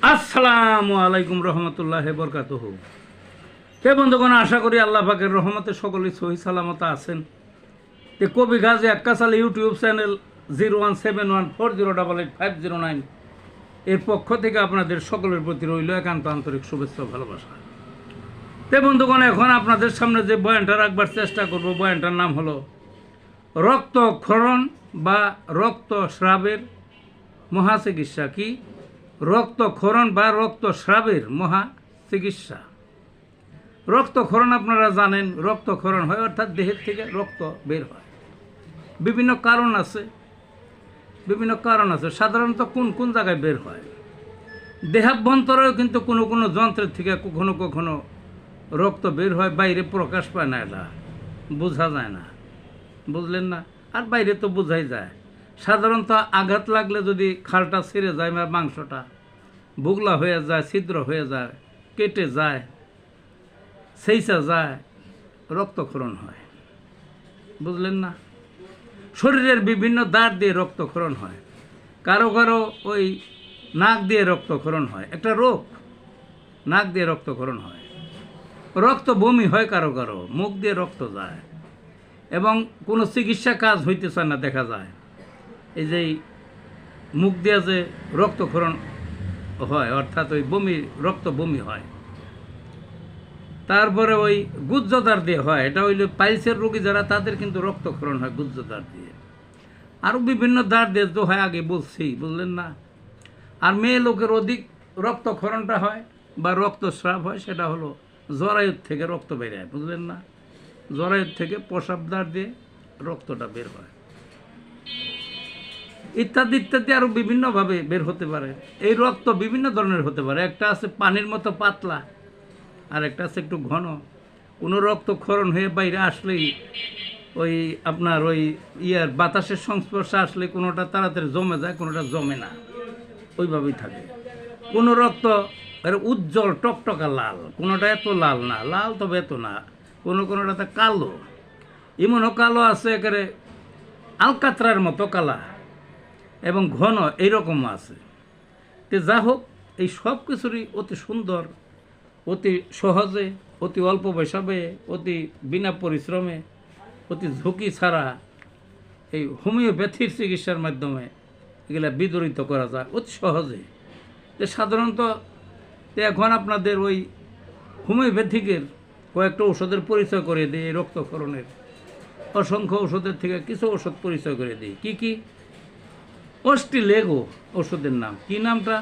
আসসালামু আলাইকুম রহমতুল্লাহ বরকাতুহু। হে বন্ধুগণ, আশা করি আল্লাহ পাকের রহমতে সকলেই সহি সালামত আছেন। তে কবি গাজী আক্কাসাল ইউটিউব চ্যানেল 017140885009 এর পক্ষ থেকে আপনাদের সকলের প্রতি রইল একান্ত আন্তরিক শুভেচ্ছা ভালোবাসা। তে বন্ধুগণ, এখন আপনাদের সামনে যে বয়ানটা রাখবার চেষ্টা করব, বয়ানটার নাম হলো রক্তক্ষরণ বা রক্তস্রাবের মহাচিকিৎসা। কি? রক্তক্ষরণ বা রক্তস্রাবের মহা চিকিৎসা। রক্তক্ষরণ আপনারা জানেন, রক্তক্ষরণ হয় অর্থাৎ দেহের থেকে রক্ত বের হয়। বিভিন্ন কারণ আছে, সাধারণত কোন কোন জায়গায় বের হয়। দেহাভ্যন্তরেও কিন্তু কোনো কোনো যন্ত্রের থেকে কখনো কখনো রক্ত বের হয়, বাইরে প্রকাশ পায় না, এটা বোঝা যায় না, বুঝলেন না? আর বাইরে তো বোঝাই যায়। সাধারণত আঘাত লাগলে যদি খালটা ছিঁড়ে যায় বা মাংসটা বুগলা হয়ে যায়, ছিদ্র হয়ে যায়, কেটে যায়, সেইসা যায়, রক্তক্ষরণ হয়, বুঝলেন না? শরীরের বিভিন্ন দাঁত দিয়ে রক্তক্ষরণ হয়, কারো কারো ওই নাক দিয়ে রক্তক্ষরণ হয়, একটা রোগ, নাক দিয়ে রক্তক্ষরণ হয়। রক্ত বমি হয় কারো কারো, মুখ দিয়ে রক্ত যায় এবং কোনো চিকিৎসা কাজ হইতেছে না, দেখা যায় এই যে মুখ দিয়ে যে রক্তক্ষরণ হয়, অর্থাৎ ওই বমি, রক্ত বমি হয়। তারপরে ওই গুজ্জদার দিয়ে হয়, এটা হইলে পাইলসের রোগী যারা, তাদের কিন্তু রক্তক্ষরণ হয় গুজ্জদার দিয়ে। আরও বিভিন্ন দ্বার দিয়ে তো হয়, আগে বলছি, বুঝলেন না? আর মেয়ে লোকের অধিক রক্তক্ষরণটা হয় বা রক্তস্রাব হয়, সেটা হলো জরায়ুর থেকে রক্ত বের হয়, বুঝলেন না? জরায়ুর থেকে প্রসাবদ্বার দিয়ে রক্তটা বের হয়, ইত্যাদি ইত্যাদি, আরও বিভিন্নভাবে বের হতে পারে। এই রক্ত বিভিন্ন ধরনের হতে পারে। একটা আছে পানির মতো পাতলা, আর একটা আছে একটু ঘন। কোনো রক্তক্ষরণ হয়ে বাইরে আসলেই ওই আপনার ওই বাতাসের সংস্পর্শে আসলে কোনোটা তাড়াতাড়ি জমে যায়, কোনোটা জমে না, ওইভাবেই থাকে। কোনো রক্ত উজ্জ্বল টকটকা লাল, কোনোটা এত লাল না, লাল তবে এত না, কোনোটাতে কালো, এমনও কালো আছে একেবারে আলকাতরার মতো কালা, এবং ঘন, এইরকমও আছে। তো যা হোক, এই সব কিছুরই অতি সুন্দর, অতি সহজে, অতি অল্প পয়সাবে, অতি বিনা পরিশ্রমে, অতি ঝুঁকি ছাড়া এই হোমিওপ্যাথির চিকিৎসার মাধ্যমে এগুলা বিদরিত করা যায় অতি সহজে। তো সাধারণত এখন আপনাদের ওই হোমিওপ্যাথিকের কয়েকটা ওষুধের পরিচয় করে দিই। এই রক্তক্ষরণের অসংখ্য ওষুধের থেকে কিছু ওষুধ পরিচয় করে দিই। কি কি? অস্টিলেগো ওষুধের নাম। কি নামটা?